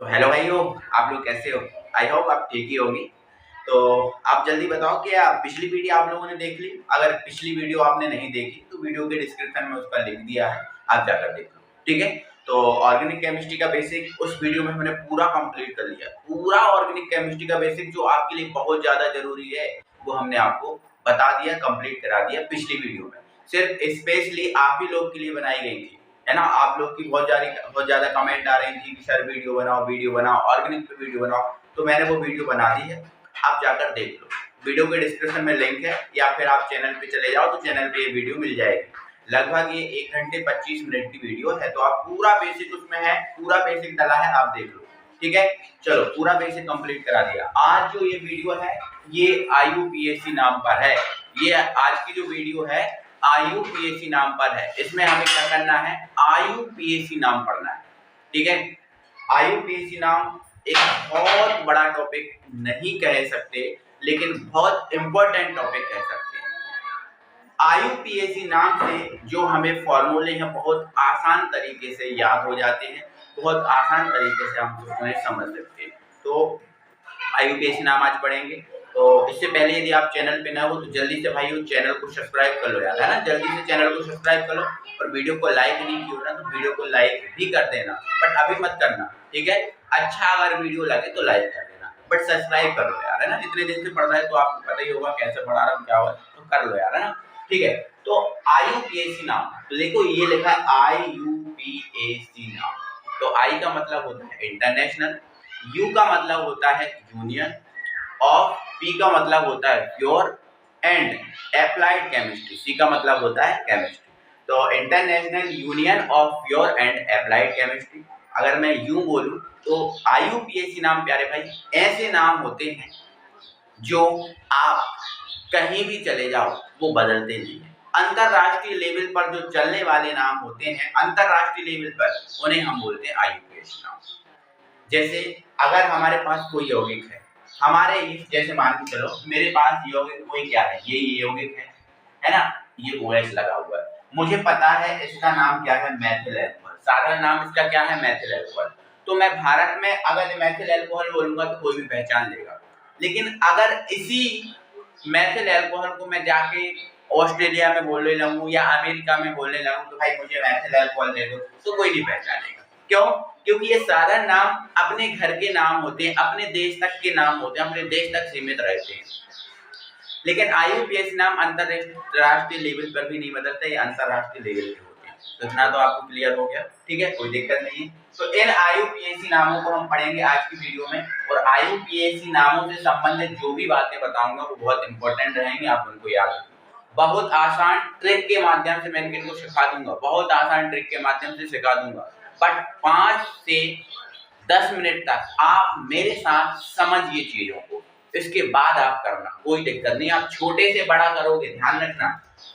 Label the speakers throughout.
Speaker 1: तो हेलो भाइयों, आप लोग कैसे हो? आई होप आप ठीक ही होंगे। तो आप जल्दी बताओ कि आप पिछली वीडियो आप लोगों ने देख ली? अगर पिछली वीडियो आपने नहीं देखी तो वीडियो के डिस्क्रिप्शन में उसका लिंक दिया है, आप जाकर देख लो। ठीक है? तो ऑर्गेनिक केमिस्ट्री का बेसिक उस वीडियो में हमने पूरा कंप्लीट कर लिया। पूरा ऑर्गेनिक केमिस्ट्री का बेसिक जो आपके लिए बहुत ज्यादा जरूरी है वो हमने आपको बता दिया, कंप्लीट करा दिया पिछली वीडियो में। सिर्फ स्पेशली आप ही लोग के लिए बनाई गई थी, है ना। आप लोग की बहुत ज्यादा कमेंट आ रही थी कि सर वीडियो बनाओ ऑर्गेनिक पे वीडियो बनाओ। तो मैंने वो वीडियो बना दी है, आप जाकर देख लो। वीडियो के डिस्क्रिप्शन में लिंक है या फिर आप चैनल पे चले जाओ तो चैनल पे ये वीडियो मिल जाएगी। लगभग ये 1 घंटे 25 मिनट की वीडियो है, तो आप पूरा बेसिक उसमें है, पूरा बेसिक डला है, आप देख लो। ठीक है, चलो पूरा बेसिक कंप्लीट करा दिया। आज जो ये वीडियो है ये IUPAC नाम पर है। ये आज की जो वीडियो है IUPAC नाम पर है। इसमें हमें क्या करना है? IUPAC नाम पढ़ना है। ठीक है, IUPAC नाम एक बहुत बड़ा टॉपिक नहीं कह सकते, लेकिन बहुत इंपॉर्टेंट टॉपिक कह सकते हैं। IUPAC नाम से जो हमें फॉर्मूले हैं बहुत आसान तरीके से याद हो जाते हैं, बहुत आसान तरीके से हम उन्हें समझ सकते हैं। तो IUPAC नाम आज पढ़ेंगे। तो इससे पहले यदि आप चैनल पे नए हो तो जल्दी से भाइयों चैनल को सब्सक्राइब कर लो यार, है ना। जल्दी से चैनल को सब्सक्राइब कर लो और वीडियो को लाइक नहीं किया ना तो वीडियो को लाइक भी कर देना, बट अभी मत करना। ठीक है, अच्छा अगर वीडियो लगे तो लाइक कर देना, बट सब्सक्राइब कर लो यार, है ना। इतने दिन से पढ़ रहा है तो आपको पता ही होगा कैसे पढ़ा रहा हूँ, क्या हुआ, तो कर लो यार, है ना। ठीक है, तो IUPAC नाम, तो देखो ये लिखा है IUPAC नाम। तो आई का मतलब होता है इंटरनेशनल, यू का मतलब होता है यूनियन, और पी का मतलब होता है प्योर, एंड अप्लाइड केमिस्ट्री, सी का मतलब होता है केमिस्ट्री। तो international union of pure and applied chemistry. अगर मैं यूं बोलूं तो IUPAC नाम प्यारे भाई ऐसे नाम होते हैं जो आप कहीं भी चले जाओ वो बदलते नहीं है। अंतरराष्ट्रीय लेवल पर जो चलने वाले नाम होते हैं, अंतरराष्ट्रीय लेवल पर उन्हें हम बोलते हैं IUPAC नाम। जैसे अगर हमारे पास कोई यौगिक है, हमारे जैसे मान के चलो मेरे पास यौगिक कोई क्या है, ये यौगिक है ना, ये OH लगा हुआ है। मुझे पता है इसका नाम क्या है, मैथिल अल्कोहल। साधारण नाम इसका क्या है, मैथिल अल्कोहल। तो मैं भारत में अगर मैथिल अल्कोहल बोलूंगा तो कोई भी पहचान लेगा। लेकिन अगर इसी मैथिल अल्कोहल को मैं जाके ऑस्ट्रेलिया में बोलने लगूं या अमेरिका में बोलने लगूं तो भाई मुझे मैथिल अल्कोहल दे दो, तो कोई नहीं पहचानेगा। क्यों? क्योंकि ये साधारण नाम अपने घर के नाम होते हैं, अपने देश तक के नाम होते हैं, अपने देश तक सीमित रहते हैं। लेकिन IUPAC नाम अंतरराष्ट्रीय लेवल पर भी नहीं बदलते, ये अंतरराष्ट्रीय लेवल के होते हैं। तो इतना तो आपको क्लियर हो गया, ठीक है, कोई दिक्कत नहीं है। तो इन IUPAC नामों को हम पढ़ेंगे आज की वीडियो में, और IUPAC नामों से संबंधित जो भी बातें बताऊंगा वो बहुत इंपॉर्टेंट रहेंगी, आप उनको याद रखें। बहुत आसान ट्रिक के माध्यम से मैं इनको सिखा दूंगा, बहुत आसान ट्रिक के माध्यम से सिखा दूंगा, बट 5 से 10 मिनट तक आप मेरे साथ समझिए चीजों को, इसके बाद आप करना, कोई दिक्कत नहीं। आप छोटे से बड़ा करोगे, ध्यान रखना,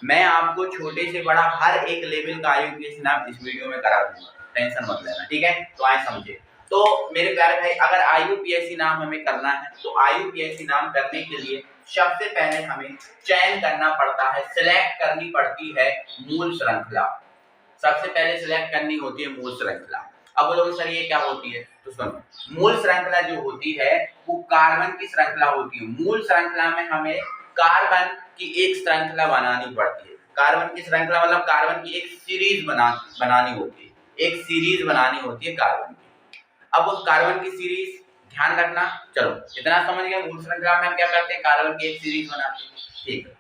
Speaker 1: मैं आपको छोटे से बड़ा हर एक लेवल का IUPAC नाम इस वीडियो में करा दूंगा, टेंशन मत लेना, ठीक है। तो आए समझे। तो मेरे प्यारे भाई अगर IUPAC नाम हमें करना है तो IUPAC नाम करने के लिए सबसे पहले हमें चयन करना पड़ता है, सिलेक्ट करनी पड़ती है मूल श्रृंखला। सबसे पहले सिलेक्ट करनी होती है मूल श्रृंखला। अब बोलोगे सर ये क्या होती है, तो सुनो, मूल श्रृंखला जो होती है वो कार्बन की श्रृंखला होती है। मूल श्रृंखला में हमें कार्बन की एक श्रृंखला बनानी पड़ती है। कार्बन की श्रृंखला मतलब कार्बन की एक सीरीज बनानी होती है, एक सीरीज बनानी होती है कार्बन की। अब उस कार्बन की सीरीज ध्यान रखना, चलो इतना समझ गया। मूल श्रृंखला में हम क्या करते हैं, कार्बन की एक सीरीज बनाते हैं, ठीक है।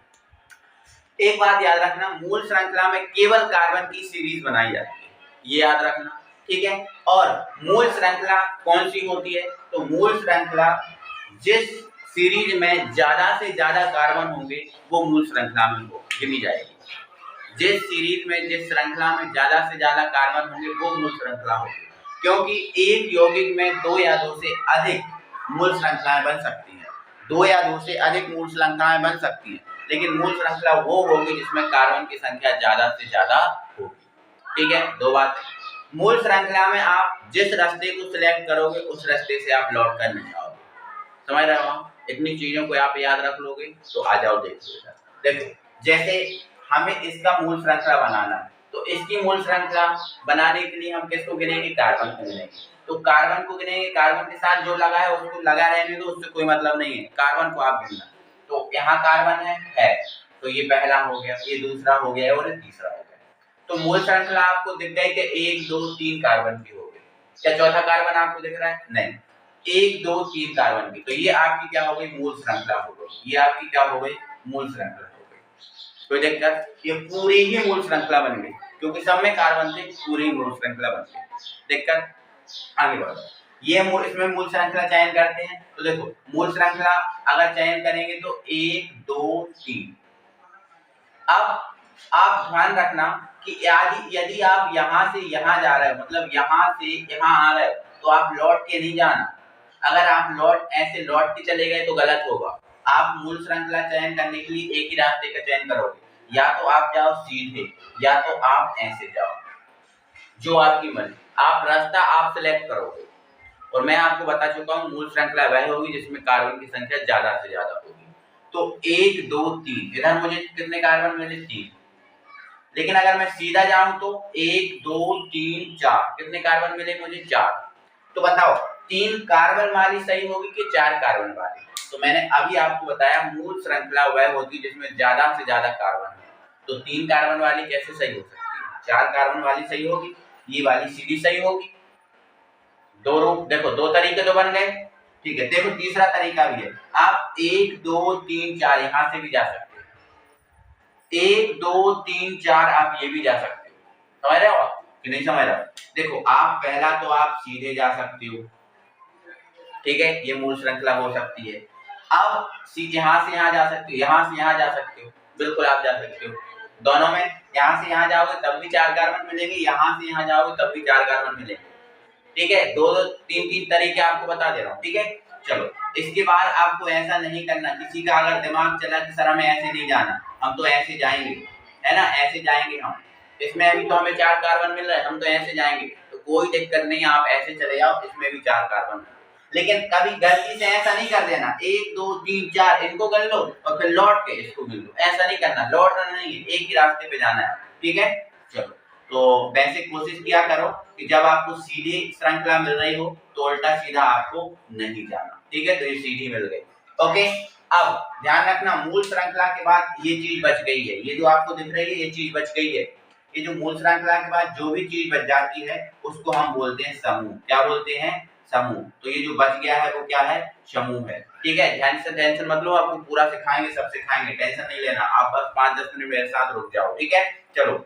Speaker 1: एक बात याद रखना, मूल श्रृंखला में केवल कार्बन की सीरीज बनाई जाती है, ये याद रखना, ठीक है। और मूल श्रृंखला कौन सी होती है, तो मूल श्रृंखला जिस सीरीज में ज्यादा से ज्यादा कार्बन होंगे वो मूल श्रृंखला में गिनी जाएगी। जिस सीरीज में, जिस श्रृंखला में ज्यादा से ज्यादा कार्बन होंगे वो मूल श्रृंखला होगी। क्योंकि एक यौगिक में 2 या 2 से अधिक मूल श्रृंखलाएं बन सकती हैं, 2 या 2 से अधिक मूल श्रृंखलाएं बन सकती हैं, लेकिन मूल श्रृंखला वो होगी जिसमें कार्बन की संख्या ज्यादा से ज्यादा होगी, ठीक है। 2 बातें, मूल श्रृंखला में आप जिस रास्ते को सिलेक्ट करोगे उस रास्ते से आप लौट कर नहीं आओगे, समझ रहे हो। इतनी चीजों को आप याद रख लोगे तो आ जाओ। देखो जैसे हमें इसका मूल श्रृंखला बनाना है तो इसकी मूल श्रृंखला बनाने के लिए हम किसको गिनेंगे, कार्बन को गिनेंगे। तो कार्बन को गिनेंगे, कार्बन के साथ जो लगा है उसको लगा रहने दो, उससे कोई मतलब नहीं है, कार्बन को आप गिनना। तो यहाँ कार्बन है, तो ये पहला हो गया, ये दूसरा हो गया और ये तीसरा हो गया। तो मूल श्रृंखला आपको दिख गई कि 1 2 3 कार्बन की हो गई। क्या चौथा कार्बन आपको दिख रहा है? नहीं, 1 2 3 कार्बन की। तो ये आपकी क्या हो गई? मूल श्रृंखला हो गई। ये आपकी क्या हो गई? मूल श्रृंखला हो गई। कोई दिक्कत? ये पूरी ही मूल श्रृंखला बन गई, क्योंकि सब में कार्बन थे, पूरी मूल श्रृंखला बन गई। दिक्कत? आगे बढ़ो। ये इसमें मूल श्रृंखला चयन करते हैं, तो देखो मूल श्रृंखला अगर चयन करेंगे तो 1 2 3। अब आप ध्यान रखना कि यदि आप यहाँ से यहाँ जा रहे हो, मतलब यहाँ से यहाँ आ रहे हो, तो आप लौट के नहीं जाना। अगर आप ऐसे लौट के चले गए तो गलत होगा। आप मूल श्रृंखला चयन करने के लिए एक ही रास्ते का चयन करोगे, या तो आप जाओ सीधे, या तो आप ऐसे जाओ, जो आपकी मर्जी। आप रास्ता आप सिलेक्ट करोगे। और मैं आपको बता चुका हूँ मूल श्रृंखला वह होगी जिसमें कार्बन की संख्या ज्यादा से ज्यादा होगी। तो 1 2 3, इधर मुझे कितने कार्बन मिले? 3। लेकिन अगर मैं सीधा जाऊं तो 1 2 3 4, कितने कार्बन मिले मुझे? 4। तो बताओ 3 कार्बन वाली सही होगी कि 4 कार्बन वाली? तो मैंने अभी आपको बताया मूल श्रृंखला वह होती जिसमें ज्यादा से ज्यादा कार्बन है। तो 3 कार्बन वाली कैसे सही हो सकती है? 4 कार्बन वाली सही होगी, ये वाली सीधी सही होगी। दो रूप देखो, 2 तरीके तो बन गए। ठीक है, देखो तीसरा तरीका भी है। आप 1 2 3 4 यहां से भी जा सकते हो, 1 2 3 4 आप ये भी जा सकते हो। समझ रहे हो आप कि नहीं समझ रहे हो? देखो आप पहला तो आप सीधे जा सकते हो, ठीक है, ये मूल श्रृंखला हो सकती है। अब यहाँ से यहाँ जा सकते हो, यहाँ से यहाँ जा सकते हो, बिल्कुल आप जा सकते हो। दोनों में यहाँ से यहाँ जाओगे तब भी 4 कार्बन मिलेंगे, यहाँ से यहाँ जाओगे तब भी 4 कार्बन मिलेंगे। ठीक है, 2 2 3 3 तरीके आपको बता दे रहा हूँ। ठीक है, चलो इसके बाद आपको ऐसा नहीं करना। किसी का अगर दिमाग चला कि सर हमें ऐसे नहीं जाना, हम तो ऐसे जाएंगे, है ना, ऐसे जाएंगे हम, इसमें अभी तो हमें 4 कार्बन मिल रहा है, हम तो ऐसे जाएंगे, तो कोई दिक्कत नहीं, आप ऐसे चले जाओ, इसमें भी 4 कार्बन। लेकिन कभी गलती से ऐसा नहीं कर देना 1 2 3 4 इनको गिन लो और फिर लौट के इसको गिन लो, ऐसा नहीं करना। लौटना नहीं है, एक ही रास्ते पे जाना है। ठीक है, चलो तो वैसे कोशिश किया करो कि जब आपको सीधी श्रृंखला मिल रही हो तो उल्टा सीधा आपको नहीं जाना। ठीक है, तो ये सीधी मिल गई। ओके, अब ध्यान रखना मूल श्रृंखला के बाद ये चीज बच गई है, ये जो आपको दिख रही है ये चीज बच गई है। ये जो मूल श्रृंखला के बाद जो भी चीज बच जाती है उसको हम बोलते हैं समूह। क्या बोलते हैं? समूह। तो ये जो बच गया है वो क्या है? समूह है। ठीक है, ध्यान से टेंशन मत लो, आपको पूरा सिखाएंगे, सब सिखाएंगे, टेंशन नहीं लेना, आप बस 5-10 मिनट मेरे साथ रुक जाओ। ठीक है, चलो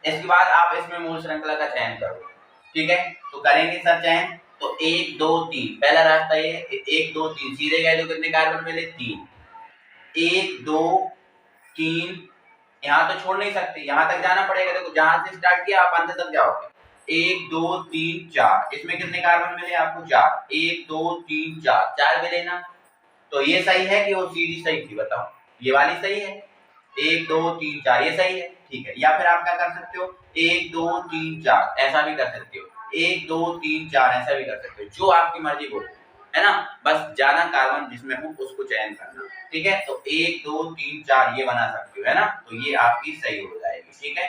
Speaker 1: इसके बाद आप इसमें मूल श्रृंखला का चयन करो। ठीक है, तो करेंगे सर चयन। तो 1 2 3 पहला रास्ता ये, 1 2 3 सीधे गए तो कितने कार्बन मिले? 3। 1 2 3, यहाँ तो छोड़ नहीं सकते, यहाँ तक जाना पड़ेगा। देखो जहां से स्टार्ट किया आप अंत तक जाओगे। 1 2 3 4, इसमें कितने कार्बन मिले आपको? 4। 1 2 3 4, 4 मिले ना। तो ये सही है कि वो सीधी सही थी? बताओ, ये वाली सही है। 1 2 3 4 ये सही है। ठीक है, या फिर आप क्या कर सकते हो? 1 2 3 4 ऐसा भी कर सकते हो, 1 2 3 4 ऐसा भी कर सकते हो, जो आपकी मर्जी हो, है ना। बस ज्यादा कार्बन जिसमें हो उसको चयन करना। ठीक है, तो 1 2 3 4 ये बना सकते हो, है ना, तो ये आपकी सही हो जाएगी। ठीक है,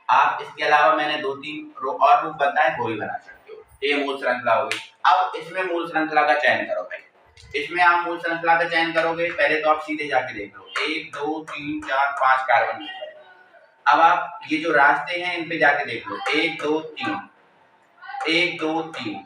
Speaker 1: आप इसके अलावा मैंने 2-3 और रूप बताए वो भी बना सकते हो। ये मूल श्रृंखला होगी। अब इसमें मूल श्रृंखला का चयन करो भाई। इसमें आप मूल श्रृंखला का चयन करोगे, पहले तो आप सीधे जाके देख लो, 1 2 3 4 5 कार्बन मिल गए। अब आप ये जो रास्ते हैं इन पे जाके देख लो, 1 2 3 1 2 3,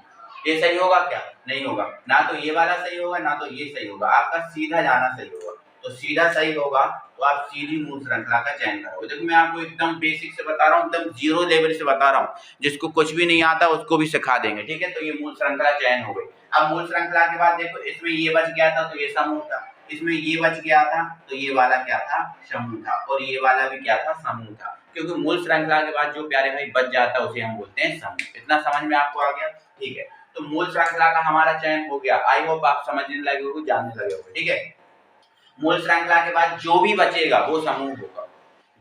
Speaker 1: ये सही होगा क्या? नहीं होगा, ना तो ये वाला सही होगा ना तो ये सही होगा, आपका सीधा जाना सही होगा। तो सीधा सही होगा तो आप सीधी मूल श्रृंखला का चयन करोगे। देखो मैं आपको एकदम बेसिक से बता रहा हूँ, एकदम जीरो लेवल से बता रहा हूँ, जिसको कुछ भी नहीं आता उसको भी सिखा देंगे। ठीक है, तो ये मूल श्रृंखला चयन हो गई। अब मूल श्रृंखला के बाद देखो इसमें ये बच गया था तो ये समूह था, इसमें ये बच गया था तो ये वाला क्या था? समूह था, और ये वाला भी क्या था? समूह था। क्योंकि मूल श्रृंखला के बाद जो प्यारे भाई बच जाता है उसे हम बोलते हैं समूह। इतना समझ में आपको आ गया? ठीक है, तो मूल श्रृंखला का हमारा चयन हो गया। आई होप आप समझने लगे हो, जानने लगे हो। ठीक है, मूल श्रृंखला के बाद जो भी बचेगा वो समूह होगा,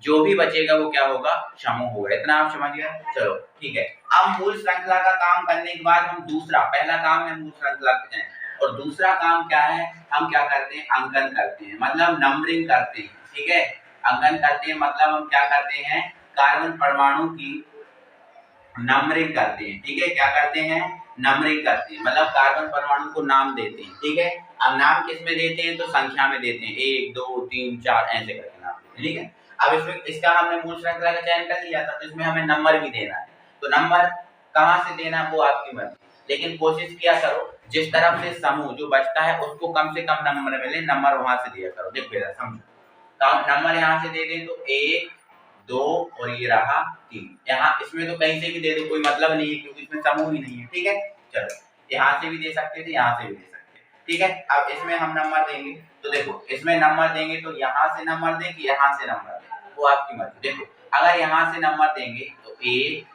Speaker 1: जो भी बचेगा वो क्या होगा? समूह होगा। इतना आप समझ गए? चलो ठीक है, अब मूल श्रृंखला का काम करने के बाद हम दूसरा, पहला काम है मूल श्रृंखला का चयन, और दूसरा काम क्या है? हम क्या करते हैं? अंकन करते हैं, मतलब नंबरिंग करते हैं। ठीक है, अंकन करते हैं मतलब हम क्या करते हैं? कार्बन परमाणु की नंबरिंग करते हैं, ठीक है। क्या करते हैं? नंबरिंग करते हैं, मतलब कार्बन परमाणु को नाम देते हैं, ठीक है। अब नाम किस में देते हैं? तो संख्या में देते हैं, 1 2 3 4 ऐसे करके नाम देते हैं, ठीक है। अब इसमें इसका हमने मूल श्रृंखला का चयन कर लिया था, तो इसमें हमें नंबर भी देना है। तो नंबर कहाँ से देना वो आपकी मर्जी, लेकिन कोशिश किया करो जिस तरफ से समूह जो बचता है उसको कम से कम नंबर मिले, नंबर वहां से दिया करो। देखो बेटा समझो, तो नंबर यहाँ से दे दें तो 1 2 और ये रहा 3। यहाँ इसमें तो कहीं से भी दे दो, कोई मतलब नहीं है क्योंकि इसमें समूह ही नहीं है, ठीक है। चलो यहाँ से भी दे सकते थे, यहाँ से भी दे सकते हैं, ठीक है। अब इसमें हम नंबर देंगे, तो देखो इसमें नंबर देंगे तो यहाँ से नंबर दें कि यहाँ से नंबर दें, वो आपकी मर्जी। देखो अगर यहाँ से नंबर देंगे तो 1,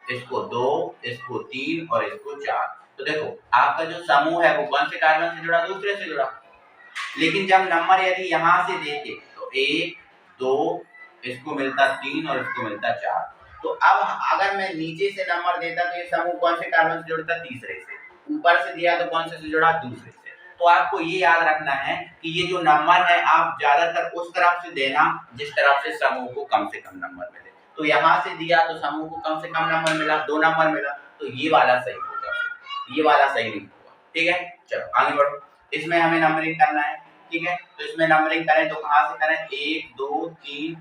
Speaker 1: इसको 2, इसको 3 और इसको 4। तो देखो आपका जो समूह है वो कौन से कार्बन से जुड़ा? दूसरे से जुड़ा। लेकिन जब नंबर यदि यहाँ से देते तो 1 2, इसको मिलता 3 और इसको मिलता 4। तो अब अगर मैं नीचे से नंबर देता तो ये समूह कौन से कार्बन से जुड़ता? तीसरे से। ऊपर से दिया तो कौन से जुड़ा? दूसरे से। तो आपको ये याद रखना है कि ये जो नंबर है आप ज्यादातर उस तरफ से देना जिस तरफ से समूह को कम से कम नंबर मिले। तो यहाँ से दिया तो समूह को कम से कम नंबर मिला, 2 नंबर मिला, तो ये वाला सही होगा, ये वाला सही नहीं होगा, ठीक है। चलो आगे बढ़ो, इसमें हमें नंबरिंग करना है, ठीक है। तो इसमें नंबरिंग करें तो कहाँ से करें? 1 2 3।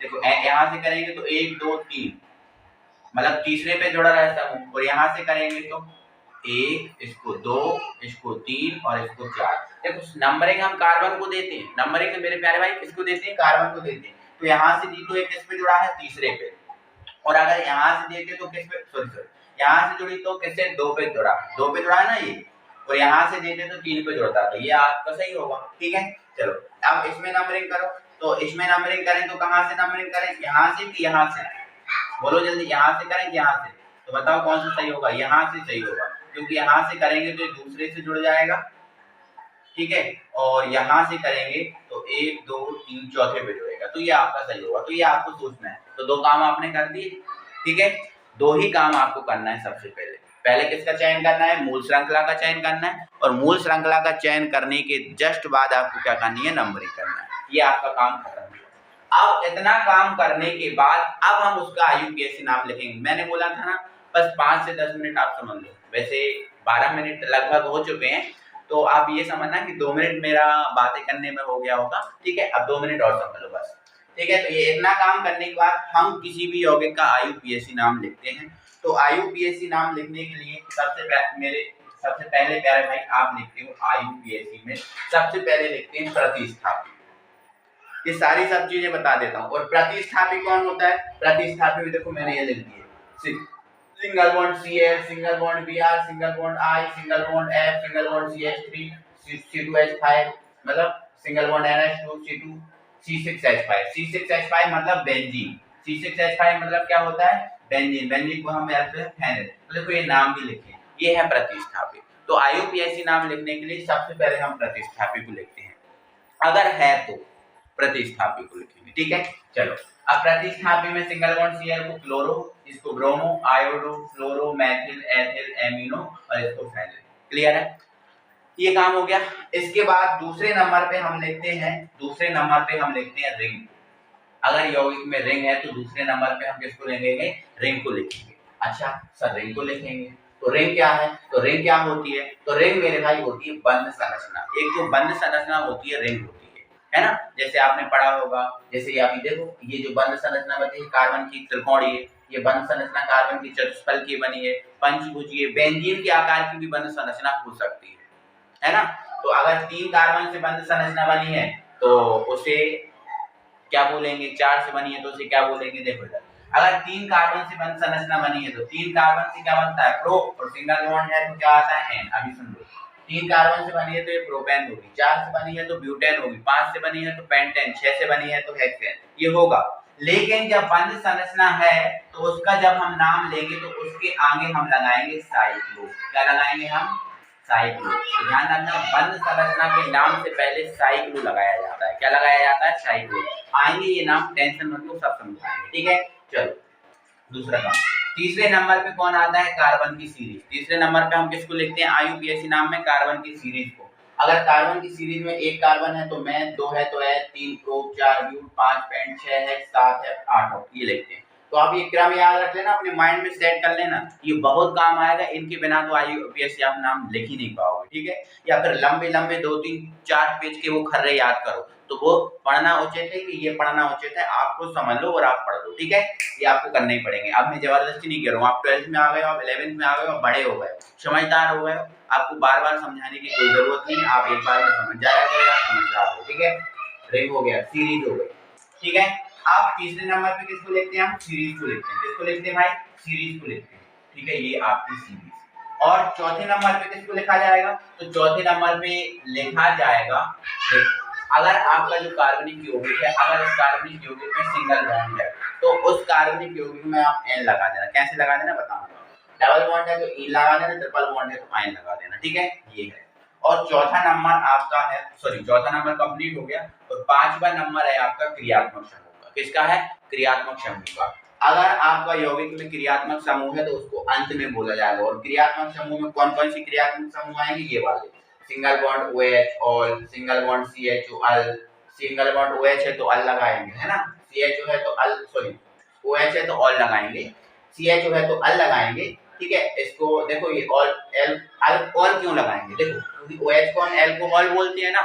Speaker 1: देखो यहाँ से करेंगे तो 1 2 3, मतलब तीसरे पे जुड़ा रहा समूह, और यहाँ से करेंगे तो 1, इसको 2, इसको 3 और इसको 4। देखो नंबरिंग हम कार्बन को देते हैं, नंबरिंग मेरे प्यारे भाई किसको देते हैं? कार्बन को देते हैं। तो यहाँ से दी तो एक किस पे जुड़ा है? तीसरे पे। और अगर यहाँ से देते तो किस पे? सॉरी यहाँ से जुड़ी तो किससे? 2 पे जुड़ा, 2 पे जुड़ा है ना ये, और यहाँ से देते तो 3 पे जुड़ता, तो ये आपका सही होगा, ठीक है। चलो अब इसमें नंबरिंग करो, तो इसमें नंबरिंग करें तो कहाँ से नंबरिंग करें? यहाँ से कि यहाँ से? बोलो जल्दी, यहाँ से करें कि यहाँ से? तो बताओ कौन सा सही होगा? यहाँ से सही होगा, क्योंकि यहाँ से करेंगे तो दूसरे से जुड़ जाएगा, ठीक है। और यहाँ से करेंगे तो 1 2 3 चौथे पे जुड़ेगा, तो ये आपका सही होगा। तो ये आपको सोचना है। तो 2 काम आपने कर दिए, ठीक है। 2 ही काम आपको करना है सबसे पहले। पहले किसका चयन करना है? मूल श्रृंखला का चयन करना है, और मूल श्रृंखला का चयन करने के जस्ट बाद आपको क्या करनी है? नंबरिंग करना है। ये आपका काम खत्म हुआ। अब इतना काम करने के बाद अब हम उसका IUPAC नाम लिखेंगे। मैंने बोला था ना बस 5 से 10 मिनट आप समझ लो, वैसे 12 मिनट लगभग हो चुके हैं, तो आप ये समझना कि 2 मिनट मेरा बातें करने में हो गया होगा, ठीक है। अब 2 मिनट और समझ लो बस, ठीक है। तो ये इतना काम करने के बाद हम किसी भी यौगिक का IUPAC नाम लिखते हैं। तो IUPAC नाम लिखने के लिए सबसे पहले प्यारे भाई आप लिखते हो IUPAC में सबसे पहले लिखते हैं प्रतिस्थापी। ये सारी सब चीजें बता देता हूँ। और प्रतिस्थापी कौन होता है? प्रतिस्थापी भी देखो मैंने ये लिख दिए, single bond Cl, single bond Br, single bond I, single bond F, single bond CH3, C2H5, मतलब single bond NH2, C2, C6H5। C6H5 मतलब बेंजीन, C6H5 मतलब क्या होता है? बेंजीन। बेंजीन को हम याद रखते हैं फेनिल। तो देखो ये नाम भी लिखे, ये है प्रतिस्थापी। तो IUPAC नाम लिखने के लिए सबसे पहले हम प्रतिस्थापी को लिखते हैं, अगर है तो प्रतिस्थापी को लिखेंगे, ठीक है। चलो अब प्रतिस्थापी में सिंगल बॉन्ड Cl को क्लोरो, इसको ब्रोमो, आयोडो, फ्लोरो, मैथिल, एथिल, एमिनो और इसको फेनिल। क्लियर है? ये काम हो गया। इसके बाद दूसरे नंबर पे हम लिखते हैं रिंग। अगर यौगिक में रिंग है तो दूसरे नंबर पे हम किसको लिखेंगे? रिंग को लिखेंगे। अच्छा सर रिंग को लिखेंगे, तो रिंग क्या है? तो रिंग क्या होती है? तो रिंग मेरे भाई होती है बंध संरचना। एक जो बंध संरचना होती है रिंग होती है ना। जैसे आपने पढ़ा होगा, जैसे अभी देखो ये जो बंध संरचना बनी है कार्बन की त्रिकोणीय, ये बंध संरचना कार्बन की चतुष्फल की बनी है, पंचभुजीय, बेंजीन के आकार की भी बंध संरचना हो सकती है ना। तो अगर 3 कार्बन से बंध संरचना बनी है तो उसे क्या बोलेंगे? 4 से बनी है तो उसे क्या बोलेंगे? देखो इधर, अगर 3 कार्बन से बंध संरचना बनी है तो 3 कार्बन से क्या बनता है? प्रो, और सिंगल बॉन्ड है तो क्या आता है? एन। अभी सुन लो, 3 कार्बन से बनी है तो ये प्रोपेन होगी, 4 से बनी है तो ब्यूटेन होगी, 5 से बनी है तो पेंटेन, 6 से बनी है तो हेक्सेन, ये होगा। लेकिन जब बंध संरचना है तो उसका जब हम नाम लेंगे तो उसके आगे हम लगाएंगे साइक्लो। क्या लगाएंगे हम? साइक्लो। तो ध्यान रखना बंध संरचना के नाम से पहले साइक्लो लगाया जाता है। क्या लगाया जाता है? साइक्लो। आएंगे ये नाम, टेंशन मत लो, सब समझाएंगे, ठीक है। चलो दूसरा काम, तीसरे नंबर पे कौन आता है? कार्बन की सीरीज। तीसरे नंबर पे हम किसको लिखते हैं? IUPAC नाम में कार्बन की सीरीज को। अगर कार्बन की सीरीज में 1 कार्बन है तो मैं, 2 है तो है, 3 प्रो, 4 ब्यूट, 5 पेंट, 6 है, 7 है, 8 हो, ये लिखते हैं। तो आप ये क्रम याद रख लेना, अपने माइंड में सेट कर लेना, ये बहुत काम आएगा। इनके बिना तो IUPAC आप नाम लिख ही नहीं पाओगे, ठीक है। या फिर लंबे लंबे 2-3-4 पेज के वो खर्रे याद करो, तो वो पढ़ना उचित है कि ये पढ़ना उचित है, आपको समझ लो और आप पढ़ लो, ठीक है। ये आपको करने ही पड़ेंगे। अब मैं जबरदस्ती नहीं कर रहा हूँ, आप 12th में आ गए हो, आप 11th में आ गए हो, बड़े हो गए, समझदार हो गए, आपको बार बार समझाने की कोई जरूरत नहीं है, आप एक बार में समझ जाया करें, आप समझदार हो, ठीक है। रिंग हो गया, सीरीज हो गई, ठीक है। आप तीसरे नंबर पे किसको लिखते हैं, हम सीरीज को लिखते हैं। किसको लिखते हैं भाई, सीरीज को लिखते हैं, ठीक है, ये आपकी सीरीज। और चौथे नंबर पे किसको लिखा जाएगा, तो चौथे नंबर पे लिखा जाएगा, अगर आपका जो कार्बनिक यौगिक है, अगर इस कार्बनिक यौगिक में सिंगल बॉन्ड है, तो उस कार्बनिक यौगिक में आप एन लगा देना। कैसे लगा देना बताऊंगा। डबल बॉन्ड है तो ई लगा देना, ट्रिपल बॉन्ड है तो आयन लगा देना, ठीक है, ये है। और चौथा नंबर आपका है, सॉरी चौथा नंबर कंप्लीट हो गया, और पांचवा नंबर है आपका क्रियात्मक समूह का। किसका है, क्रियात्मक समूह का। अगर आपका यौगिक में क्रियात्मक समूह है तो उसको अंत में बोला जाएगा। और क्रियात्मक समूह में कौन कौन सी क्रियात्मक समूह आएंगे, ये वाले, single bond OH all, single bond CHO अल, सिंगल बॉन्ड OH है तो अल लगाएंगे, है ना, CHO है तो अल, सॉरी OH है तो ऑल लगाएंगे, CHO है तो अल लगाएंगे, ठीक है। इसको देखो, ये ऑल एल अल ऑल क्यों लगाएंगे, देखो क्योंकि OH को हम एल्कोहल बोलते हैं ना,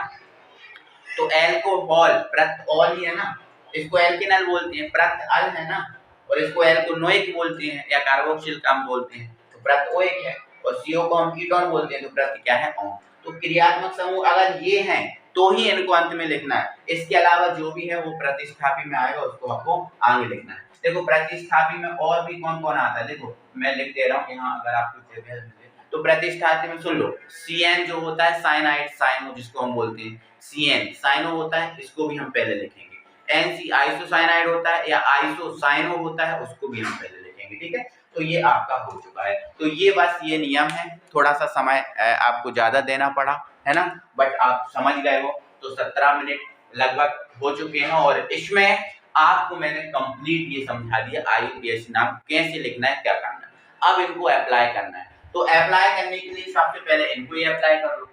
Speaker 1: तो एल्कोहल प्रत ऑल ही है ना, इसको एल्केनल बोलते हैं, प्रत अल है ना, और इसको एल्कोनोइक बोलते हैं या कार्बोक्सिल काम बोलते हैं, तो प्रत ओइक है। और CO को हम कीटोन बोलते हैं, तो प्रत क्या है, ऑन। तो क्रियात्मक समूह अगर ये हैं तो ही इनको अंत में लिखना है, इसके अलावा जो भी है वो प्रतिस्थापी में आएगा, उसको आपको आगे लिखना है। देखो प्रतिस्थापी में और भी कौन कौन आता है, देखो मैं लिख दे रहा हूँ यहाँ, अगर आपको चाहिए तो प्रतिस्थापी में सुन लो, CN जो होता है साइनाइड, साइनो जिसको हम बोलते हैं, CN साइनो होता है, इसको भी हम पहले लिखेंगे। NC आइसोसाइनाइड होता है या आइसोसाइनो होता है, उसको भी हम पहले लिखेंगे, ठीक है। तो ये आपका हो चुका है। तो ये बस ये नियम है, थोड़ा सा समय आपको ज्यादा देना पड़ा है ना, बट आप समझ गए हो। तो 17 मिनट लगभग हो चुके हैं, और इसमें आपको मैंने कंप्लीट ये समझा दिया IUPAC नाम कैसे लिखना है, क्या करना है। अब इनको अप्लाई करना है, तो अप्लाई करने के लिए सबसे पहले इनको ही अप्लाई कर लो,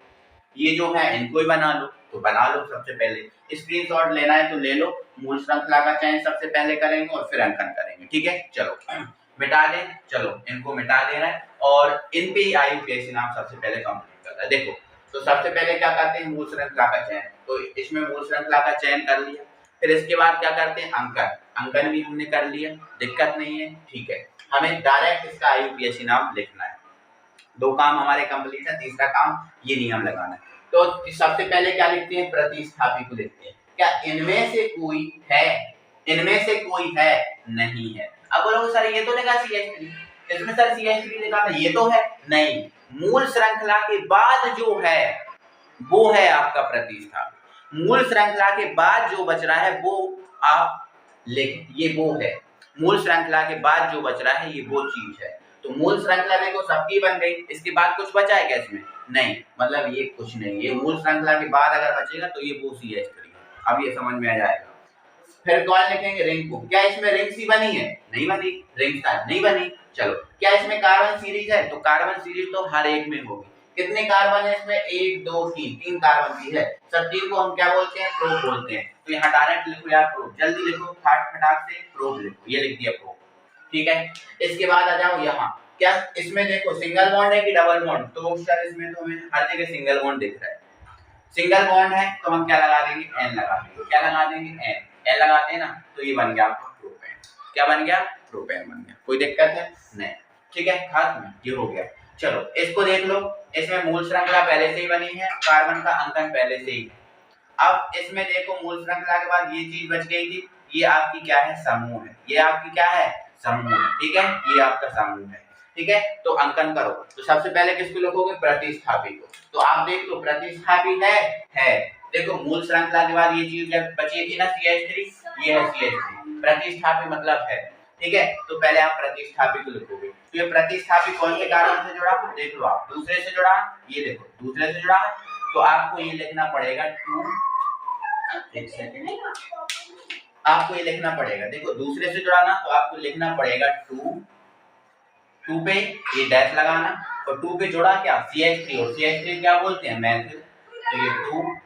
Speaker 1: ये जो है इनको ही बना लो, तो बना लो। सबसे पहले स्क्रीनशॉट लेना है तो ले लो, मूल श्रृंखला का चयन सबसे पहले करेंगे और फिर अंकन करेंगे, ठीक है। चलो मिटा दें, चलो इनको मिटा दे रहा है, और इन पे IUPAC नाम सबसे पहले कंप्लीट करता है। देखो तो सबसे पहले क्या करते हैं, मूल श्रृंखला का चयन, तो इसमें मूल श्रृंखला का चयन कर लिया। फिर इसके बाद क्या करते हैं, अंकन, अंकन भी हमने कर लिया, दिक्कत नहीं है, ठीक है। हमें डायरेक्ट इसका IUPAC नाम लिखना है। दो काम हमारे कंप्लीट है, तीसरा काम ये नियम लगाना है। तो सबसे पहले क्या लिखते हैं, प्रतिस्थापी को लिखते हैं। क्या इनमें से कोई है, इनमें से कोई है, नहीं है। अब बोलोगे सर ये तो लिखा CH3, इसमें सर CH3 लिखा था, ये तो है नहीं। मूल श्रृंखला के बाद जो है वो है आपका प्रतिस्थापी। मूल श्रृंखला के बाद जो बच रहा है वो आप लिख, ये वो है। मूल श्रृंखला के बाद जो बच रहा है ये वो चीज है। तो मूल श्रृंखला देखो सबकी बन गई, इसके बाद कुछ बचा है क्या इसमें, नहीं, मतलब ये कुछ नहीं, ये मूल श्रृंखला के बाद अगर बचेगा तो ये वो CH3 है। अब ये समझ में आ जाएगा। फिर कौन लिखेंगे, रिंग को। क्या इसमें रिंग सी बनी है, नहीं बनी, रिंग का नहीं बनी। चलो क्या इसमें कार्बन सीरीज है, तो कार्बन सीरीज तो हर एक में होगी। कितने कार्बन है इसमें, 1 2 3, 3 कार्बन भी है। सब 3 को हम क्या बोलते हैं, प्रोप बोलते हैं। तो यहाँ डायरेक्ट लिखो यार प्रोप, जल्दी लिखो, फटाक से प्रोप लिखो, ये लिख दिया प्रोप, ठीक है। इसके बाद आ जाओ यहाँ, क्या इसमें देखो सिंगल बॉन्ड है कि डबल बॉन्ड, तो सर इसमें तो हमें हर जगह सिंगल बॉन्ड दिख रहा है। सिंगल बॉन्ड है तो हम क्या लगा देंगे, N लगा देंगे। क्या लगा देंगे, N लगाते हैं ना, तो ये बन गया आपका प्रोपेन। क्या बन गया, प्रोपेन बन गया। कोई दिक्कत है नहीं, ठीक है, खत्म, ये हो गया। चलो इसको देख लो, इसमें मूल श्रृंखला पहले से ही बनी है, कार्बन का अंकन पहले से ही। अब इसमें देखो मूल श्रृंखला के बाद ये चीज बच गई थी, ये आपकी क्या है, समूह है। ये आपकी क्या है, समूह है, ठीक है, ये आपका समूह है, ठीक है। तो अंकन करो, तो सबसे पहले किसको लिखोगे, प्रतिस्थापी को। तो आप देख लो प्रतिस्थापी है। देखो मूल श्रृंखला के बाद ये चीज जब बची थी ना CH3, ये है CH3, प्रतिस्थापी मतलब है, ठीक है। तो पहले आप प्रतिस्थापी को लिखोगे। तो ये प्रतिस्थापी कौन से कार्बन से जुड़ा, देख लो आप, दूसरे से जुड़ा, ये देखो दूसरे से जुड़ा, तो आपको ये लिखना पड़ेगा 2, एक सेकंड, आपको ये लिखना पड़ेगा, देखो दूसरे से जुड़ा ना, तो आपको लिखना पड़ेगा 2 पे ये डैश लगाना, और 2 पे जुड़ा क्या, CH3, और CH3 क्या बोलते हैं, मैथिल। तो ये 2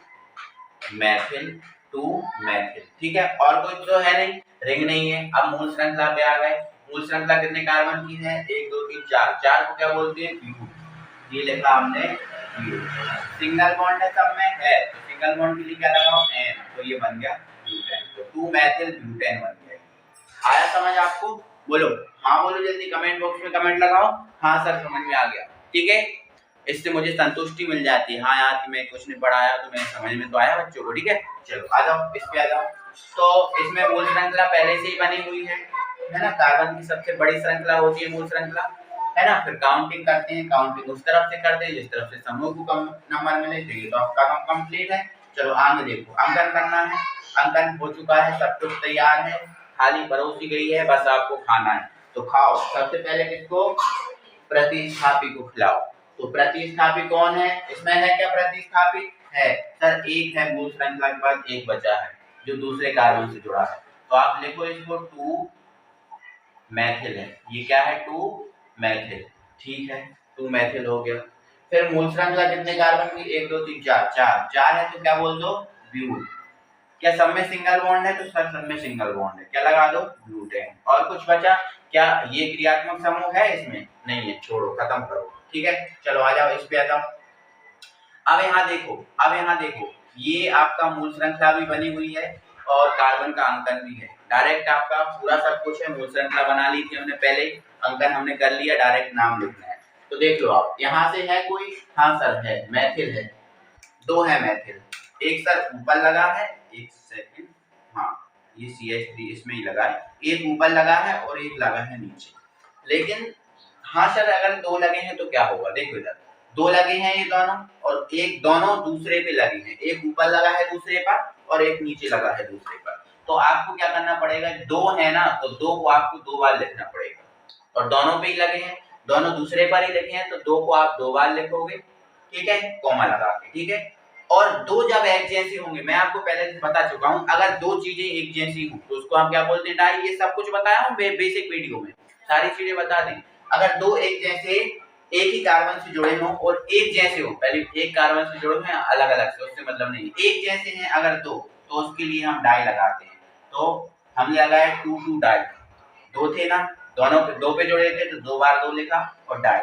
Speaker 1: मैथिल टू मैथिल। ठीक है, और कोई तो है नहीं, रिंग नहीं है। अब मूल श्रृंखला पे आ गए। मूल श्रृंखला कितने कार्बन की है? 1 2 3 4। 4 को क्या बोलते हैं? ब्यूट। ये लिखा हमने ब्यूट। सिंगल बॉन्ड है सब में है, तो सिंगल बॉन्ड के लिए क्या लगाओ? एन, तो ये बन गया ब्यूटेन। तो 2 मैथिल ब्यूटेन बन गया। आया समझ आपको? बोलो हाँ, बोलो जल्दी, कमेंट बॉक्स में कमेंट लगाओ हाँ सर समझ में आ गया। ठीक है, इससे मुझे संतुष्टि मिल जाती है, हाँ यार कि मैं कुछ नहीं पढ़ाया तो मैं समझ में तो आया बच्चों को। ठीक है, चलो आ जाओ इस पे आ जाओ। तो इसमें मूल श्रृंखला पहले से ही बनी हुई है ना, कार्बन की सबसे बड़ी श्रृंखला होती है मूल श्रृंखला, है ना। फिर काउंटिंग करते हैं, काउंटिंग उस तरफ से करते हैं जिस तरफ से समूह को कम नंबर मिले, तो ये तो आपका काम कंप्लीट है। चलो आगे देखो, अंकन करना है। अंकन हो चुका है, सब कुछ तैयार है, थाली परोसी गई है, बस आपको खाना है। तो खाओ। सबसे पहले किसको? प्रतिस्थापी को खिलाओ। तो प्रतिस्थापी कौन है? इसमें है क्या प्रतिस्थापी? है सर, एक है मूल श्रृंखला के बाद एक बचा है जो दूसरे कार्बन से जुड़ा है, तो आप लिखो इसको 2 मैथिल है। ये क्या है? 2 मैथिल। ठीक है, 2 मैथिल हो गया। फिर मूल श्रृंखला कितने कार्बन की? 1 2 3 4। 4 है तो क्या बोल दो? ब्यूट। क्या सब में सिंगल बॉन्ड है? तो सर सब में सिंगल बॉन्ड है, क्या लगा दो? ब्यूटेन। और कुछ बचा क्या? ये क्रियात्मक समूह है इसमें? नहीं है, छोड़ो, खत्म करो। ठीक है, चलो आ जाओ इस पे आ जाओ। अब यहाँ देखो, अब यहाँ देखो, ये आपका मूल श्रृंखला भी बनी हुई है और कार्बन का अंकन भी है। डायरेक्ट आपका पूरा सब कुछ है, मूल श्रृंखला बना ली थी हमने पहले, अंकन हमने कर लिया, डायरेक्ट नाम लिखना है। तो देख लो आप, यहाँ से है कोई? हाँ सर है, मैथिल है, 2 है मैथिल। एक सर ऊपर लगा है, एक सेकंड, हाँ ये CH3 इसमें ही लगा है, एक ऊपर लगा है और एक लगा है नीचे। लेकिन हाँ सर अगर 2 लगे हैं तो क्या होगा? देखो इधर 2 लगे हैं ये दोनों, और एक दोनों दूसरे पे लगे हैं, एक ऊपर लगा है दूसरे पर और एक नीचे लगा है दूसरे पर। तो आपको क्या करना पड़ेगा? 2 है ना, तो 2 को आपको 2 बार लिखना पड़ेगा, और दोनों पे ही लगे हैं, दोनों दूसरे पर ही लिखे हैं, तो 2 को आप 2 बार लिखोगे। ठीक है, कॉमा लगा के। ठीक है, और 2 जब एक जैसे होंगे, मैं आपको पहले से बता चुका हूं, अगर 2 चीजें एक जैसी हो तो उसको हम क्या बोलते हैं? डाई। ये सब कुछ बताया हूं बेसिक वीडियो में, सारी चीजें बता दी। अगर 2 एक जैसे एक ही कार्बन से जुड़े हों और एक जैसे हो, पहले एक कार्बन से जुड़े हुए अलग अलग से, उससे मतलब नहीं, एक जैसे हैं अगर 2, तो उसके लिए हम डाई लगाते हैं। तो हमने लगाया 2 2 डाई, 2 थे ना, दोनों पे 2 पे जुड़े थे तो 2 बार 2 लिखा, और डाई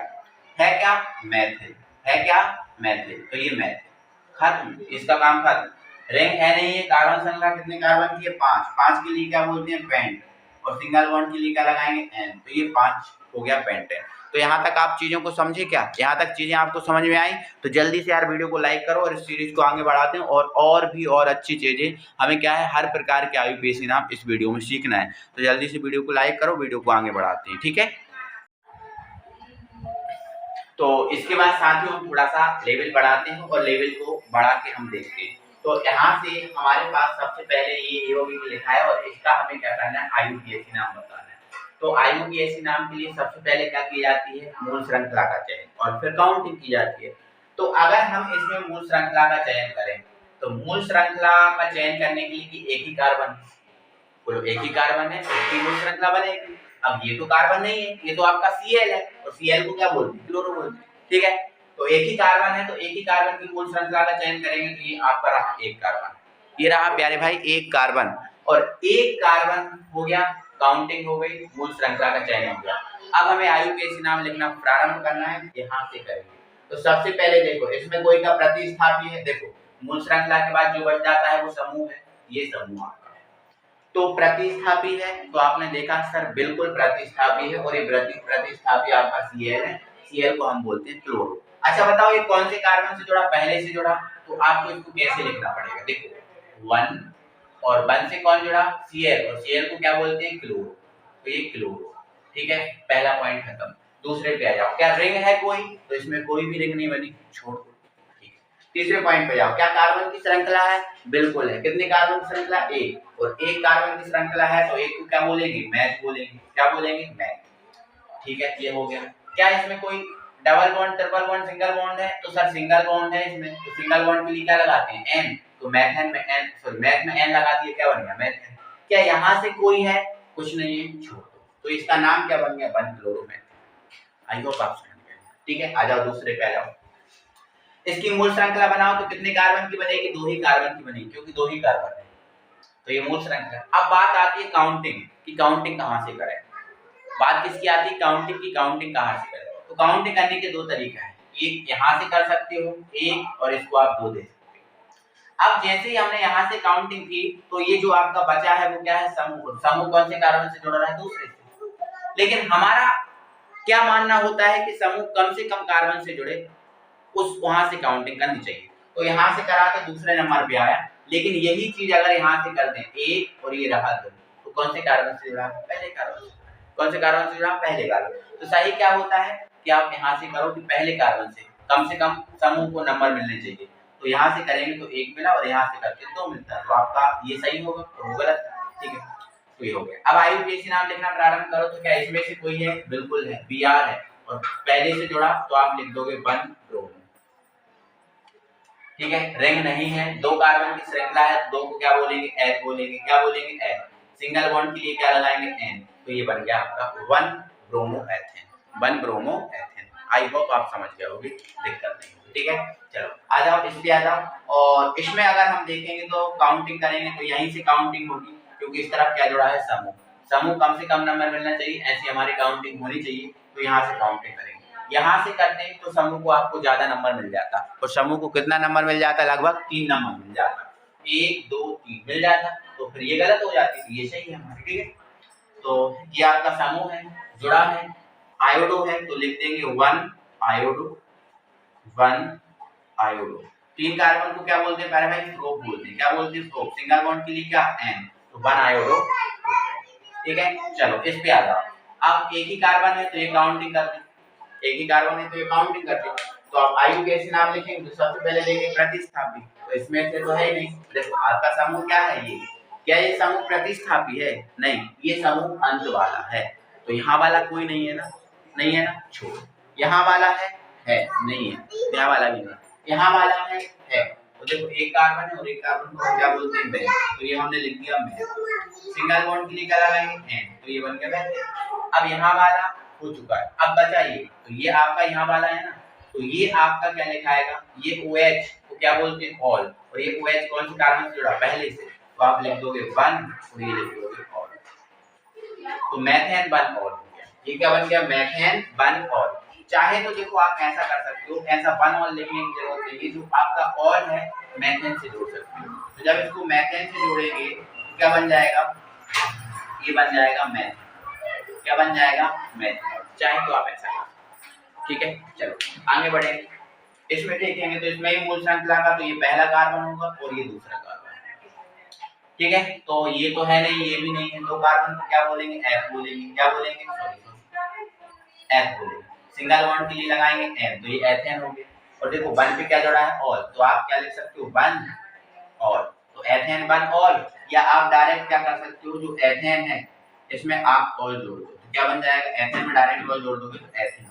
Speaker 1: है क्या? मैथिल है क्या? मैथिल। तो ये मैथिल खत्म, इसका काम खत्म। रिंग है नहीं है, कार्बन श्रृंखला कितने कार्बन की है? 5। 5 के लिए क्या बोलते हैं? पेंट। और सिंगल बॉन्ड के लिए क्या लगाएंगे? एन। तो ये 5 हो गया पेंटेन। तो यहाँ तक आप चीजों को समझे क्या? यहाँ तक चीजें आपको समझ में आई? तो जल्दी से यार वीडियो को लाइक करो और इस सीरीज को आगे बढ़ाते हैं, और भी और अच्छी चीजें हमें क्या है, हर प्रकार के IUPAC नाम इस वीडियो में सीखना है। तो जल्दी से वीडियो को लाइक करो, वीडियो को आगे बढ़ाते हैं। ठीक है, तो इसके बाद साथियों हम थोड़ा सा लेवल बढ़ाते हैं और लेवल को बढ़ा के हम देखते हैं। तो यहाँ से हमारे पास सबसे पहले ये AOB लिखा है और इसका हमें क्या करना है? IUPAC नाम बताना है। तो IUPAC नाम के लिए सबसे पहले क्या की जाती है? मूल श्रृंखला का चयन, और फिर काउंटिंग की जाती है। तो अगर हम इसमें मूल श्रृंखला का चयन करें, तो मूल श्रृंखला का चयन करने के लिए एक ही कार्बन, बोलो एक ही कार्बन है, एक ही मूल श्रृंखला बनेगी। अब ये तो कार्बन नहीं है, ये तो आपका Cl है, और Cl को क्या बोलते हैं? क्लोरो बोलते हैं। ठीक है, तो एक ही कार्बन है, तो एक ही कार्बन की मूल श्रृंखला का चयन करेंगे, तो ये आपका रहा एक कार्बन। ये रहा प्यारे भाई एक कार्बन, और एक कार्बन हो गया, काउंटिंग हो गई, मूल श्रृंखला का चयन हो गया। अब हमें IUPAC नाम लिखना प्रारंभ करना है, यहाँ से करेंगे। तो सबसे पहले देखो, इसमें कोई का प्रतिस्थापी है, देखो मूल श्रृंखला के बाद जो बच जाता है वो समूह है, ये समूह आपका है। तो प्रतिस्थापी है, तो आपने देखा सर बिल्कुल प्रतिस्थापी है, और ये प्रतिस्थापी आपका Cl है, Cl को हम बोलते हैं क्लोरो। अच्छा बताओ ये कौन से कार्बन से जुड़ा? पहले से जुड़ा, तो आपको इसको कैसे लिखना पड़ेगा? देखो 1, और 1 से कौन जुड़ा? Cl, और Cl को क्या बोलते हैं? क्लोरो। तो ये क्लोरो। ठीक है, पहला पॉइंट खत्म। दूसरे पे आ जाओ, क्या रिंग है कोई? तो इसमें कोई भी रिंग नहीं बनी, छोड़ दो। तीसरे पॉइंट पे जाओ, क्या कार्बन की श्रृंखला है? बिल्कुल है। कितने कार्बन की श्रृंखला? एक, और एक कार्बन की श्रृंखला है, तो एक को क्या बोलेंगे? मैच बोलेंगे। क्या बोलेंगे? मैच। ठीक है, ये हो गया। क्या इसमें कोई double bond, triple bond, single bond है? तो सर सिंगल बॉन्ड है इसमें, तो सिंगल बॉन्ड के लिए क्या लगाते हैं? एन। तो मैथेन में एन, सॉरी मैथ में एन लगा दिए, क्या बन गया? मैथेन। क्या यहाँ से कोई है? कुछ नहीं है, छोड़ दो। तो इसका नाम क्या बन गया? 1-क्लोरोमेथेन। आई होप आप समझ गए। ठीक है, आ जाओ दूसरे पे आ जाओ। इसकी मूल श्रृंखला बनाओ तो कितने कार्बन की बनेगी? 2 ही कार्बन की बनेगी, क्योंकि 2 ही कार्बन है। तो ये मूल श्रृंखला। अब बात आती है काउंटिंग की, काउंटिंग कहाँ से करें। बात किसकी आती है, काउंटिंग की। काउंटिंग कहाँ से करें, तो काउंटिंग करने के दो तरीका है, एक यहाँ से कर सकते हो एक, और इसको आप 2 दे सकते हो। अब जैसे ही हमने यहाँ से काउंटिंग की तो ये जो आपका बचा है वो क्या है, समूह। समूह कौन से कार्बन से जुड़ रहा है, दूसरे से। लेकिन हमारा क्या मानना होता है कि समूह कम से कम कार्बन से जुड़े, उस वहां से काउंटिंग करनी चाहिए। तो यहाँ से करा तो दूसरे नंबर पे आया, लेकिन यही चीज अगर यहाँ से कर दें एक और ये रहा 2, तो कौन से कार्बन से जुड़ा, पहले कार्बन से। कौन से कार्बन से जुड़ा, पहले कार्बन। तो सही क्या होता है कि आप यहाँ से करो कि पहले कार्बन से कम समूह को नंबर मिलने चाहिए। तो यहाँ से करेंगे तो 1 मिला और यहाँ से करके 2 मिलता है, तो आपका ये सही होगा और वो गलत है। ठीक है, तो ये हो गया। अब आईयूपीएसी नाम लिखना प्रारंभ करो तो क्या इसमें से कोई है, बिल्कुल है, बीआर है, और पहले से जुड़ा तो आप लिख दोगे 1 ब्रोमो। ठीक है, रिंग नहीं है, 2 कार्बन की श्रृंखला है, 2 को क्या बोलेंगे, एथ बोलेंगे। क्या बोलेंगे, एथ। सिंगल बॉन्ड के लिए क्या लगाएंगे, एन। तो ये बन गया आपका 1 bromo ethane, 1 bromo ethane. I hope आप समझ गए होंगे, दिक्कत नहीं होगी। ठीक है, चलो आ जाओ इस पे आ जाओ। और इसमें अगर हम देखेंगे तो काउंटिंग करेंगे तो यहीं से काउंटिंग होगी, क्योंकि इस तरफ क्या जुड़ा है, समूह। समूह कम से कम नंबर मिलना चाहिए, ऐसी हमारी काउंटिंग होनी चाहिए। तो यहाँ से काउंटिंग करेंगे, यहाँ से करते हैं तो समूह को आपको ज्यादा नंबर मिल जाता, और समूह को कितना नंबर मिल जाता, लगभग 3 नंबर मिल जाता, 1 2 3 मिल जाता। तो फिर ये गलत हो जाती है, ये सही है हमारी। ठीक है, तो ये आपका समूह है, जुड़ा है, आयोडो है, तो लिख देंगे 1 आयोडो, 1 आयोडो। 3 कार्बन को क्या बोलते हैं, पहले भाई फ्लोप बोलते हैं। क्या बोलते हैं, फ्लोप। सिंगल बॉन्ड के लिए क्या, एन, तो 1 आयोडो। ठीक है, चलो इस पे आ जाओ। अब एक ही कार्बन है तो ये काउंटिंग कर दें, एक ही कार्बन है तो ये काउंटिंग करते हैं। तो आप आईयूपीएसी नाम लिखेंगे तो सबसे पहले लेंगे प्रतिस्थापी, तो इसमें से तो है ही नहीं। देखो आपका समूह क्या है, ये क्या, ये समूह प्रतिस्थापी है, नहीं, ये समूह अंत वाला है। तो यहाँ वाला कोई नहीं है ना, नहीं है ना, छोड़ो। यहाँ वाला है नहीं है, यहाँ वाला भी नहीं, यहाँ वाला है। तो देखो एक कार्बन है और एक कार्बन को क्या बोलते हैं, बेन। तो ये हमने लिख दिया बेन। सिंगल बॉन्ड के लिए क्या लगाएंगे, एन, तो ये बन गया बेन। अब यहाँ वाला हो चुका है, अब बचा ये, तो ये आपका यहाँ वाला है ना, तो ये आपका क्या लिखाएगा, ये OH को क्या बोलते हैं, ऑल, और ये OH कौन से कार्बन से जुड़ा, पहले से, तो आप लिख दोगे 1 और ये लिख दोगे ऑल। तो मेथेन 1 ऑल हो गया। ये क्या बन गया, मेथेन 1 ऑल। चाहे तो देखो आप ऐसा कर सकते हो, ऐसा 1 ऑल लिखने की जरूरत नहीं है, जो आपका ऑल है मेथेन से जोड़ सकते हो। तो जब इसको मेथेन से जोड़ेंगे तो क्या बन जाएगा, ये बन जाएगा मेथ, क्या बन जाएगा, मेथ। चाहे तो आप ऐसा कर। ठीक है, चलो आगे बढ़ेंगे। इसमें देखेंगे तो इसमें ही मूल श्रृंखला का तो ये पहला कार्बन होगा और ये दूसरा कार्बन। ठीक है, तो ये तो है नहीं, ये भी नहीं है, 2 कार्बन को क्या बोलेंगे, एफ बोलेंगे। क्या बोलेंगे, सॉरी एफ बोलेंगे। सिंगल बॉन्ड के लिए लगाएंगे एन, तो ये एथेन हो गया। और देखो 1 पे क्या जुड़ा है, ऑल, तो आप क्या लिख सकते हो, 1 ऑल, तो एथेन 1 ऑल। या आप डायरेक्ट क्या कर सकते हो, जो एथेन है इसमें आप ऑल जोड़ दो, तो क्या बन जाएगा, एथेन में डायरेक्ट ऑल जोड़ दोगे तो एथेन।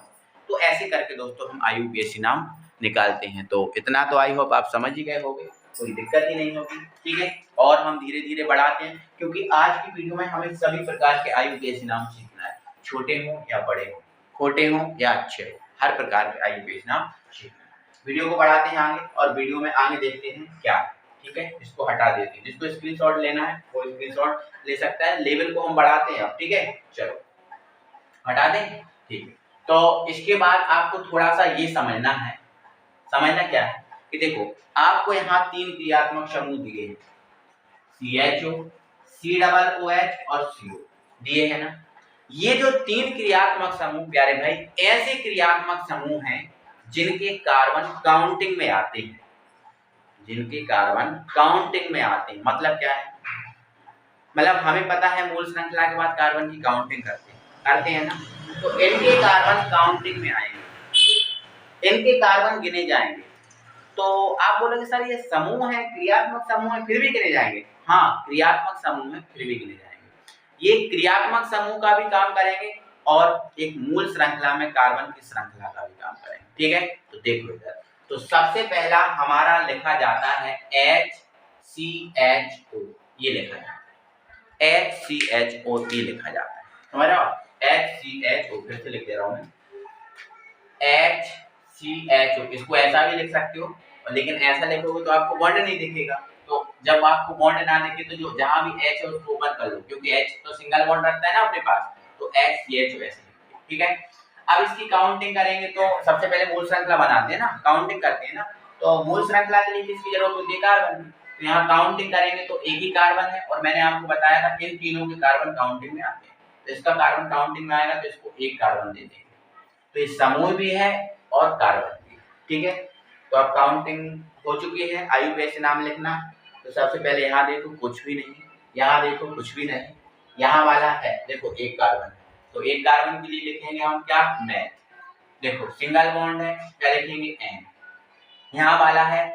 Speaker 1: तो ऐसे करके दोस्तों हम आईयूपीएसी नाम निकालते हैं। तो इतना तो आई होप आप समझ ही गए होंगे, कोई दिक्कत ही नहीं होगी। ठीक है, और हम धीरे धीरे बढ़ाते हैं, क्योंकि आज की वीडियो में हमें सभी प्रकार के आईयूपीएसी नाम सीखना है, छोटे हो या बड़े हो, खोटे हो या अच्छे हो, हर प्रकार के आईयूपीएसी नाम सीखना है। वीडियो को बढ़ाते हैं आगे, और वीडियो में आगे देखते हैं क्या है। ठीक है, इसको हटा देते हैं, जिसको स्क्रीनशॉट लेना है वो स्क्रीनशॉट ले सकता है। लेवल को हम बढ़ाते हैं अब। ठीक है, चलो हटा दें। ठीक है, तो इसके बाद आपको थोड़ा सा ये समझना है, समझना क्या है कि देखो आपको यहाँ 3 क्रियात्मक समूह दिए हैं, CHO, COOH और CO दिए है ना। ये जो 3 क्रियात्मक समूह प्यारे भाई, ऐसे क्रियात्मक समूह हैं जिनके कार्बन काउंटिंग में आते हैं, जिनके कार्बन काउंटिंग में आते हैं। मतलब क्या है, मतलब हमें पता है मूल श्रृंखला के बाद कार्बन की काउंटिंग करते हैं ना, तो इनके कार्बन काउंटिंग में आएंगे, इनके कार्बन गिने जाएंगे। तो आप बोलोगे सर ये समूह है, क्रियात्मक समूह है, फिर भी गिने जाएंगे। हाँ, क्रियात्मक समूह है, फिर भी गिने जाएंगे। ये क्रियात्मक समूह का भी काम करेंगे और एक मूल श्रृंखला में कार्बन की श्रृंखला का भी काम करेंगे। ठीक है, तो देखो इधर, तो सबसे पहला हमारा लिखा जाता है HCHO, ये लिखा जाता है HCHO, ये लिखा जाता है, समझ रहे हो, HCHO। फिर से लिख दे रहा हूं मैं, HCHO। इसको ऐसा भी लिख सकते हो, लेकिन ऐसा लिखोगे तो आपको वर्ड नहीं दिखेगा, तो जब आपको बॉन्ड ना दिखे तो जो जहां भी H है उसको ओपन कर लो, क्योंकि H तो सिंगल बॉन्ड रखता है ना अपने पास, तो HCH वैसे, ठीक है। अब इसकी काउंटिंग करेंगे तो सबसे पहले मूल श्रृंखला बनाते हैं ना, काउंटिंग करते हैं ना, तो मूल श्रृंखला के लिए किसकी जरूरत होती है? कार्बन की। तो यहाँ काउंटिंग करेंगे तो एक ही कार्बन है, और मैंने आपको बताया था इन तीनों के कार्बन काउंटिंग में आते हैं, तो इसका कार्बन काउंटिंग में आएगा तो इसको एक कार्बन दे देंगे। तो ये समूह भी है और कार्बन भी, ठीक है। तो अब काउंटिंग हो चुकी है, IUPAC नाम लिखना। तो सबसे पहले यहाँ देखो कुछ भी नहीं, यहाँ देखो कुछ भी नहीं, यहाँ वाला है देखो एक कार्बन, तो एक कार्बन के लिए लिखेंगे हम क्या? मैथ। देखो सिंगल बॉन्ड है, क्या लिखेंगे? N। यहाँ वाला है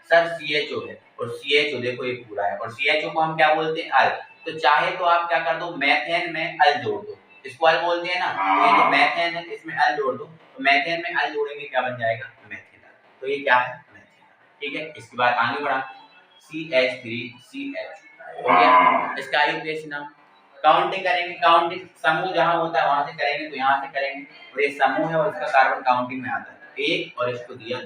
Speaker 1: सर CHO है, और CHO देखो ये पूरा है, और CHO को हम क्या बोलते हैं? अल। तो चाहे तो आप क्या कर दो, मैथेन में अल जोड़ दो, इसको अल बोलते हैं ना, तो ये जो मैथेन है इसमें अल जोड़ दो, तो मैथेन में अल जोड़ेंगे क्या बन जाएगा? मैथेनॉल। तो ये क्या है? मैथेनॉल, ठीक है। इसके बाद आगे बढ़ा, CH3CH हो गया इसका IUPAC नाम। काउंटिंग करेंगे, काउंटिंग समूह जहां होता है वहां से करेंगे, तो यहाँ से करेंगे, और ये समूह है और इसका कार्बन काउंटिंग में आता है एक, और इसको दिया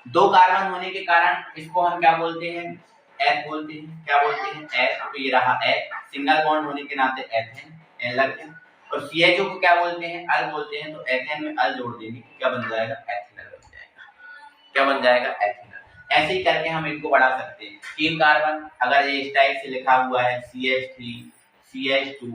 Speaker 1: दो कार्बन होने के कारण इसको हम क्या बोलते हैं? एथ बोलते हैं। क्या बोलते हैं? एथ। तो ये रहा एथ, सिंगल बॉन्ड होने के नाते एथेन, एन लग गया। और CHO को क्या बोलते हैं? अल बोलते हैं, तो एथेन में अल जोड़ देंगे, क्या बन जाएगा? एथेनॉल बन जाएगा। क्या बन जाएगा? एथेनॉल। ऐसे ही करके हम इनको बढ़ा सकते हैं। तीन कार्बन अगर ये इस टाइप से लिखा हुआ है CH3 CH2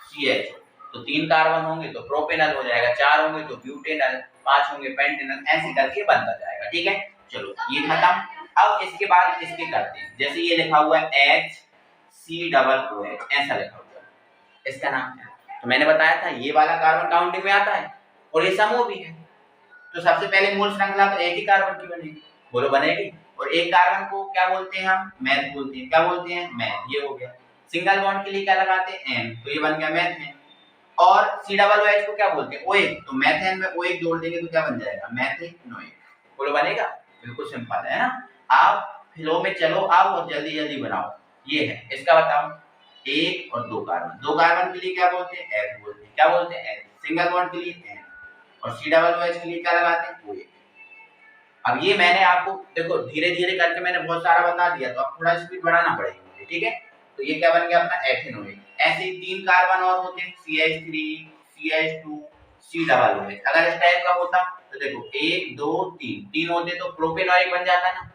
Speaker 1: CHO, तो तीन कार्बन होंगे तो प्रोपेनॉल हो जाएगा, चार होंगे तो ब्यूटेनॉल, पांच होंगे पेंटेनॉल, ऐसे करके बनता जाएगा, ठीक है। चलो ये खत्म। अब इसके बाद इसके करते हैं, जैसे ये लिखा हुआ है HCOOH, ऐसा लिखा हुआ है, इसका नाम क्या है? तो मैंने बताया था ये वाला कार्बन काउंटिंग में आता है, और ये समूह भी है। तो सबसे पहले मूल श्रृंखला तो एक ही कार्बन की बनेगी, बोलो बनेगी। और एक कार्बन को क्या बोलते हैं? हम मैथ बोलते हैं। क्या बोलते हैं? मैथ। ये हो गया। सिंगल बॉन्ड के लिए क्या लगाते हैं? N, तो ये बन गया मैथेन। और COOH को क्या बोलते हैं? OH, तो मैथेन में OH जोड़ देंगे तो क्या बन जाएगा? मैथेनोइक। बोलो बनेगा? बिल्कुल सिंपल है ना। आप फ्लो में चलो आओ और जल्दी जल्दी बनाओ। ये है इसका, बताओ एक और दो कार्बन, दो कार्बन के लिए क्या बोलते हैं? एथ बोलते हैं। क्या बोलते हैं? एथ। सिंगल बॉन्ड के लिए N, और COOH के लिए क्या लगाते हैं? OH। अब ये मैंने आपको देखो धीरे धीरे करके मैंने बहुत सारा बता दिया, तो अब थोड़ा स्पीड बढ़ाना पड़ेगी मुझे, ठीक है। तो ये क्या बन गया अपना? एथेनोइक। ऐसे ही तीन कार्बन और होते हैं, CH3 CH2 COOH। अगर इस टाइप का होता तो देखो एक दो तीन, तीन होते तो प्रोपेनोइक बन जाता ना।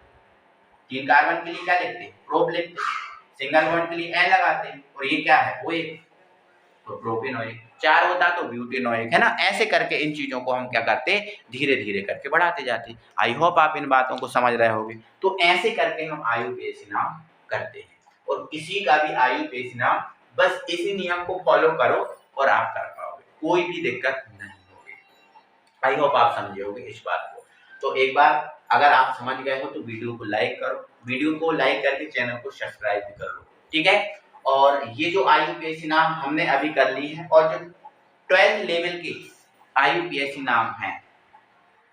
Speaker 1: तीन कार्बन के लिए क्या लिखते हैं? प्रोप लिखते हैं। सिंगल बॉन्ड के लिए N लगाते हैं, और ये क्या है? OH, तो प्रोपेनोइक। चार होता तो ब्यूटेनोइक, है ना। ऐसे करके इन चीजों को हम क्या करते? धीरे धीरे करके बढ़ाते जाते। आई होप आप इन बातों को समझ रहे होंगे। तो ऐसे करके हम IUPAC नाम करते हैं, और किसी का भी IUPAC नाम बस इसी नियम को फॉलो करो और आप कर पाओगे, कोई भी दिक्कत नहीं होगी। आई होप आप समझे होंगे इस बात को। तो एक बार अगर आप समझ गए हो तो वीडियो को लाइक करो, वीडियो को लाइक करके चैनल को सब्सक्राइब भी कर लो, ठीक है। और ये जो IUPAC नाम हमने अभी कर ली है, और जो 12th लेवल के IUPAC नाम हैं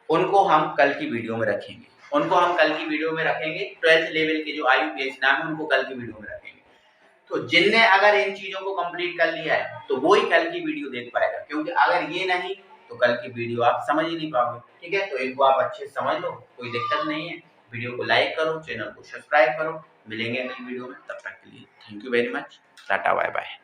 Speaker 1: उनको हम कल की वीडियो में रखेंगे, 12th लेवल के जो IUPAC नाम है उनको कल की वीडियो में रखेंगे। तो जिनने अगर इन चीजों को कंप्लीट कर लिया है तो वो ही कल की वीडियो देख पाएगा, क्योंकि अगर ये नहीं तो कल की वीडियो आप समझ ही नहीं पाओगे, ठीक है। तो इनको आप अच्छे से समझ लो, कोई दिक्कत नहीं है। वीडियो को लाइक करो, चैनल को सब्सक्राइब करो। मिलेंगे अगली वीडियो में, तब तक के लिए thank you very much, tata bye bye.